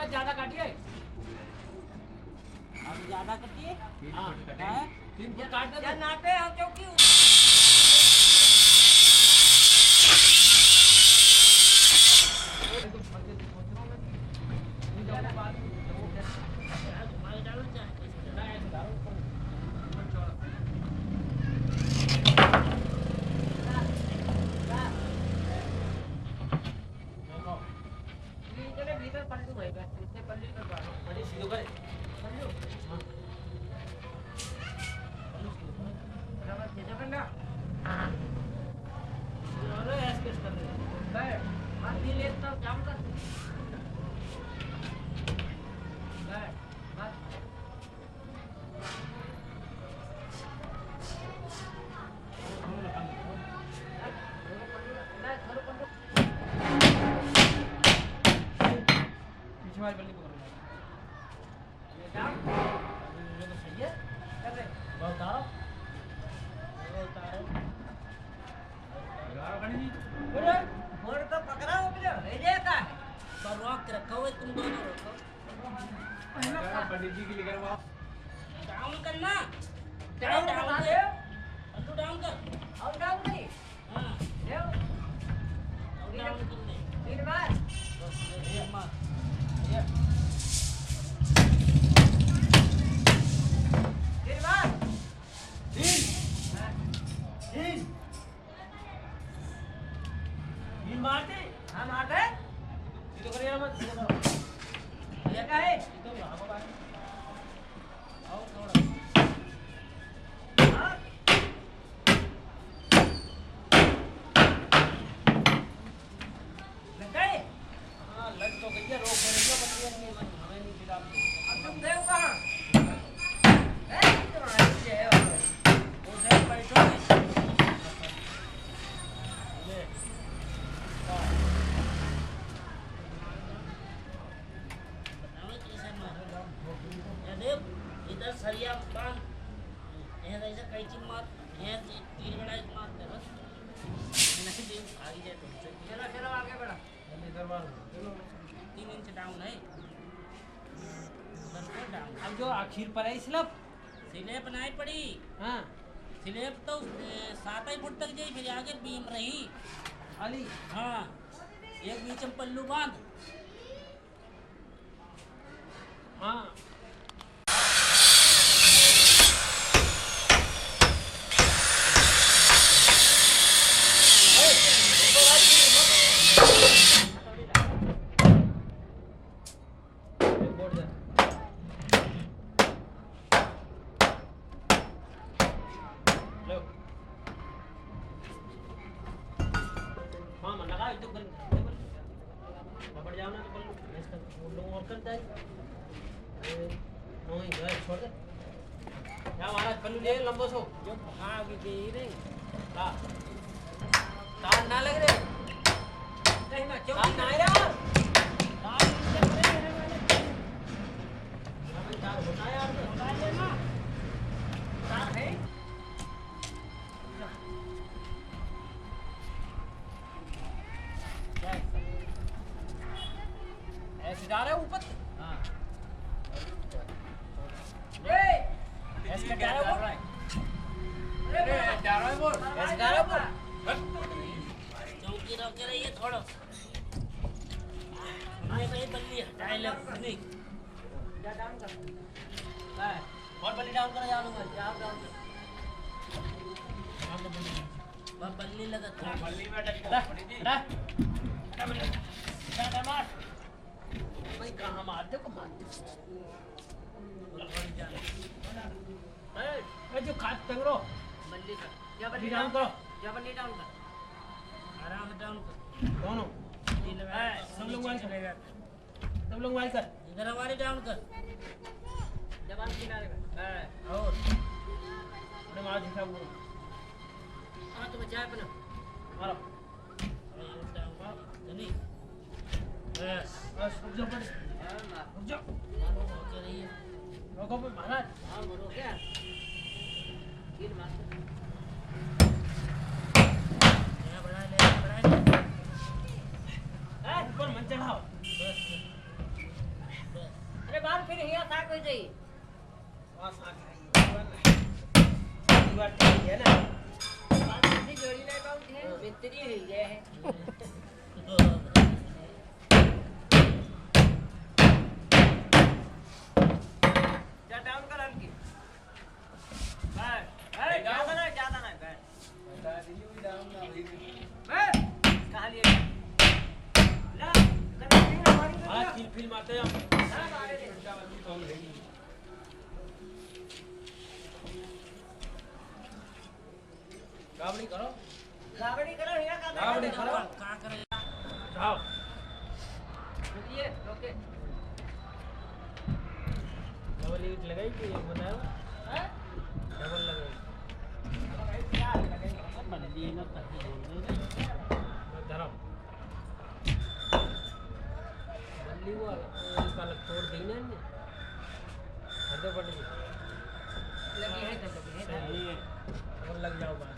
ज्यादा काटिए, ज्यादा कटिए। हाँ 3 फुट काट दे नापे हम चौकी पंडित जी की लिखा डाउन करना, डाउन कर, अल्लू डाउन कर, अब डाउन करी, हाँ, डाउन कर ले, 3 बार, बस ये मार, ये, 3 बार, 3 मारते, हाँ मारते, ये तो करिए ना मत, ये क्या है? ये तो भागो भाई। आओ थोड़ा। हाँ। लग गए? हाँ लग तो गई है, रोक देंगे बंदी नहीं हमें नहीं फिर आपको। अब तुम देव कहाँ? तुम्हारा नीचे है वो देव बैठो ये इधर सरिया बांध ऐसा कई चीज मार तीर बड़ा मार दे बस नहीं दे आगे जाए तो चलो चलो आगे बढ़ा इधर मार चलो 3 इंच डाउन है बस डाउन। अब जो आखिर पर है स्लैब नहीं पड़ी, हाँ स्लैब तो 7 फुट तक जाई, फिर आगे बीम रही खाली, हाँ एक बीच में पल्लू बांध, हाँ लंबो सो जो भाग गई हाँ तार ना लग रहे नहीं ना क्यों तार ना आ रहा तार नीचे पड़े हैं हमें तार होना यार बता लेना तार है ऐसे जा रहे ऊपर, हाँ ऐसे जा रहा है जा रहा है वो ऐसे जा रहा है चौकी रख के रहिए थोड़ा मैं कहीं बल्ली हटाए लग नहीं जा डाउन कर ले और बल्ली डाउन कर जाऊंगा जा डाउन कर वह बल्ली लगा था बल्ली में अटक पड़ी थी मार भाई कहाँ मारते को मारते जो खाद तंगरो बल्ली कर या बल्ली बल्ली डाउन डाउन करो या बल्ली डाउन कर आराम से डाउन कर दोनों सब लोग वाइल कर सब लोग वाइल कर इधर हमारी डाउन कर जवान किनारे में और अपने मार दिखा वो हां तो बचाए अपना मारो नहीं बस रुक जाओ पर रुक जाओ ओके रही है रोको पे महाराज हां बोलो क्या तीन मार यहां बढ़ा ले ऊपर मन चढ़ाओ बस अरे बाहर फिर यहाँ साक हो जाइए वहां साक दीवार ठीक है ना बात कितनी जोड़ी नहीं बहुत है मित्री ही है जा डाउन कर हल्की ज्यादा ना बता दियो भी डाउन ना होई कहां लिए ला कर नहीं हमारी हां किल मारते हैं हां मारे दे गावड़ी करो लावड़ी करो या का लावड़ी करो का करे जाओ रुकिए रोके डबल ईट लगाई कि बनाओ हैं डबल लगाई बल्ली ना तक बोल दे धरम बल्ली वो कल तोड़ दी ना ने हरदे पड़ गई लगी है तो लगी है सही है और लग जाओ बात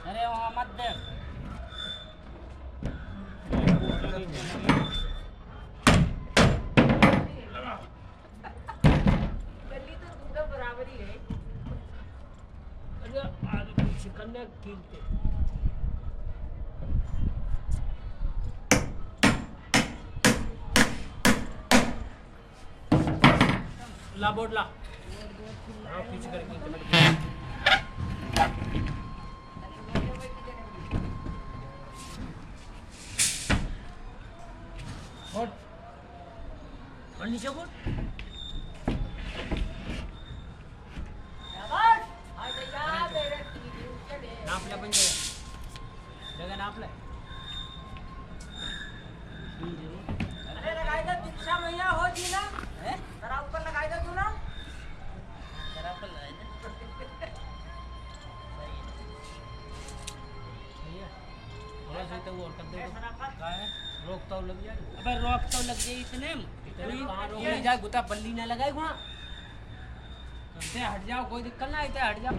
अरे वहां मत दे बल्ली तो दूधा बराबर ही है अरे आगे पीछे करने कीलते ला बोर्ड ला हाँ पीछे करके बोर्ड और नीचे बोर्ड नाप ले अपन जगह नाप ले अरे लगाई दे दीक्षा मैया हो जी ना हैं जरा ऊपर लगाई दे तू ना जरा पर लगाई दे भैया थोड़ा सा तो वो और कर दे का है रोक तो लग जाए अबे रोक तो लग गई इतने में इतनी कहाँ रोक नहीं जाए गुता बल्ली ना लगाए वहाँ से हट जाओ कोई दिक्कत ना आते हट जाओ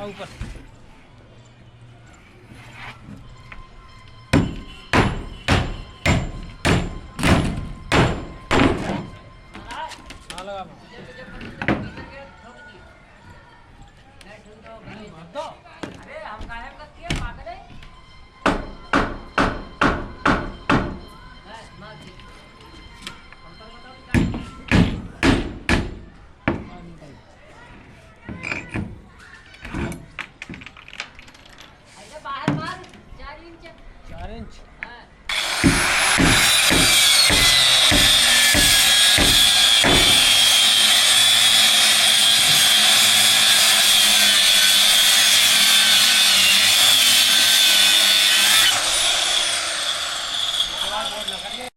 ऊपर लगा अरे हम काहे का किया पागल है मार दी हम तो बताओ क्या ऐसे बाहर मार 4 इंच 4 इंच हां और ना कर